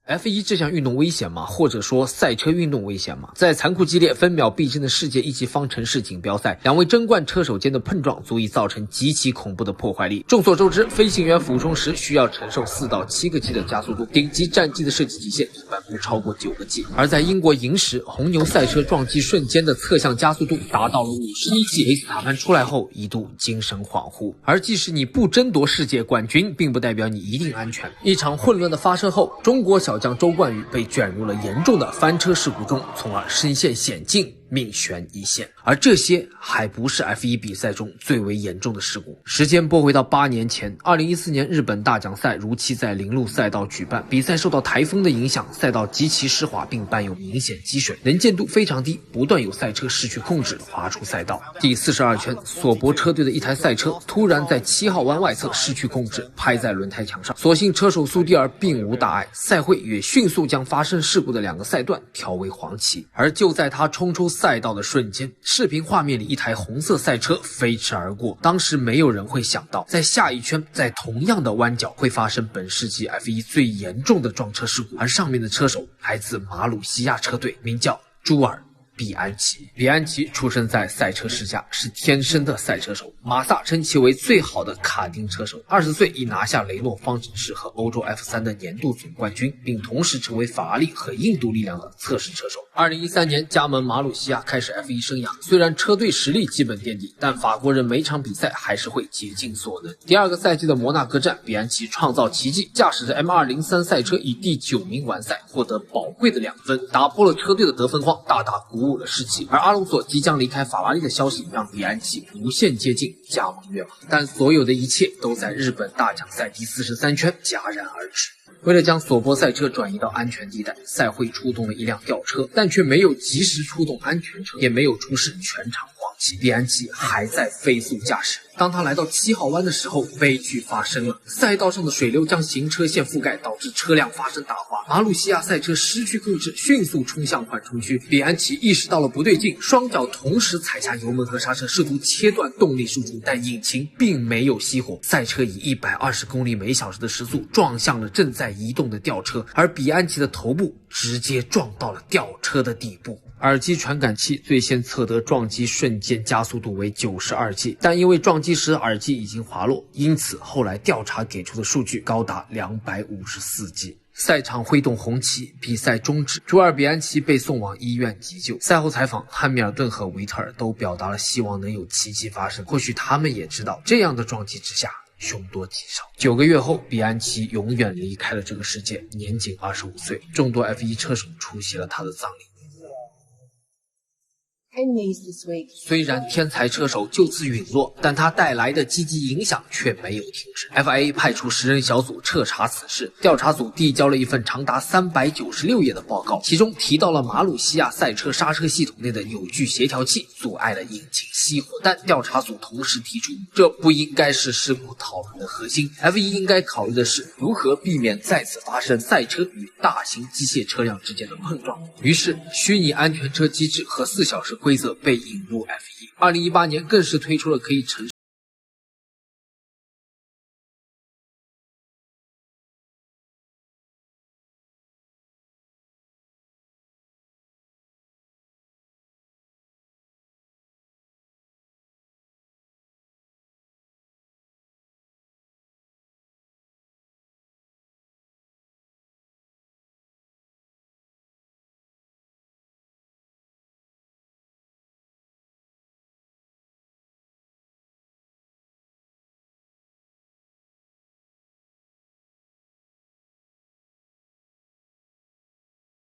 F1 这项运动危险吗？或者说赛车运动危险吗？在残酷激烈、分秒必争的世界一级方程式锦标赛，两位争冠车手间的碰撞足以造成极其恐怖的破坏力。众所周知，飞行员俯冲时需要承受4到7个 G 的加速度，顶级战机的设计极限一般不超过9个 G。而在英国银石红牛赛车撞击瞬间的侧向加速度达到了51 G， 维斯塔潘出来后一度精神恍惚。而即使你不争夺世界冠军，并不代表你一定安全。一场混乱的发生后，中国小将周冠宇被卷入了严重的翻车事故中，从而身陷险境，命悬一线。而这些还不是 F1 比赛中最为严重的事故。时间拨回到8年前，2014年日本大奖赛如期在铃鹿赛道举办，比赛受到台风的影响，赛道极其湿滑，并伴有明显积水，能见度非常低，不断有赛车失去控制滑出赛道。第42圈，索博车队的一台赛车突然在7号弯外侧失去控制，拍在轮胎墙上，所幸车手苏蒂尔并无大碍，赛会也迅速将发生事故的2个赛段调为黄旗。而就在他冲出赛道的瞬间，视频画面里一台红色赛车飞驰而过。当时没有人会想到，在下一圈在同样的弯角会发生本世纪 F1 最严重的撞车事故，而上面的车手来自马鲁西亚车队，名叫朱尔比安奇。比安奇出生在赛车世家，是天生的赛车手，马萨称其为最好的卡丁车手。20岁已拿下雷诺方程式和欧洲 F3 的年度总冠军，并同时成为法拉利和印度力量的测试车手。2013年加盟马鲁西亚，开始 F1 生涯。虽然车队实力基本垫底，但法国人每场比赛还是会竭尽所能。第2个赛季的摩纳哥站，比安奇创造奇迹，驾驶着 M203 赛车以第9名完赛，获得宝贵的2分，打破了车队的得分荒，大大鼓舞了士气。而阿隆索即将离开法拉利的消息让比安奇无限接近加盟跃马，但所有的一切都在日本大奖赛第43圈戛然而止。为了将索博赛车转移到安全地带，赛会出动了一辆吊车，但却没有及时出动安全车，也没有出示全场黄旗。比安奇还在飞速驾驶。当他来到7号弯的时候，悲剧发生了，赛道上的水流将行车线覆盖，导致车辆发生打滑。马鲁西亚赛车失去控制，迅速冲向缓冲区。比安奇意识到了不对劲，双脚同时踩下油门和刹车，试图切断动力输出，但引擎并没有熄火。赛车以120公里每小时的时速撞向了正在移动的吊车，而比安奇的头部直接撞到了吊车的底部。耳机传感器最先测得撞击瞬间加速度为92 G， 但因为撞击时耳机已经滑落，因此后来调查给出的数据高达254 G。赛场挥动红旗，比赛终止，朱尔比安奇被送往医院急救。赛后采访，汉密尔顿和维特尔都表达了希望能有奇迹发生，或许他们也知道这样的撞击之下凶多吉少。9个月后，比安奇永远离开了这个世界，年仅25岁。众多 F1 车手出席了他的葬礼。虽然天才车手就此陨落，但他带来的积极影响却没有停止。FIA 派出10人小组彻查此事，调查组递交了一份长达396页的报告，其中提到了马鲁西亚赛车刹车系统内的扭矩协调器阻碍了引擎熄火，但调查组同时提出，这不应该是事故讨论的核心。F1 应该考虑的是如何避免再次发生赛车与大型机械车辆之间的碰撞。于是，虚拟安全车机制和4小时规则被引入 F1。2018年更是推出了可以承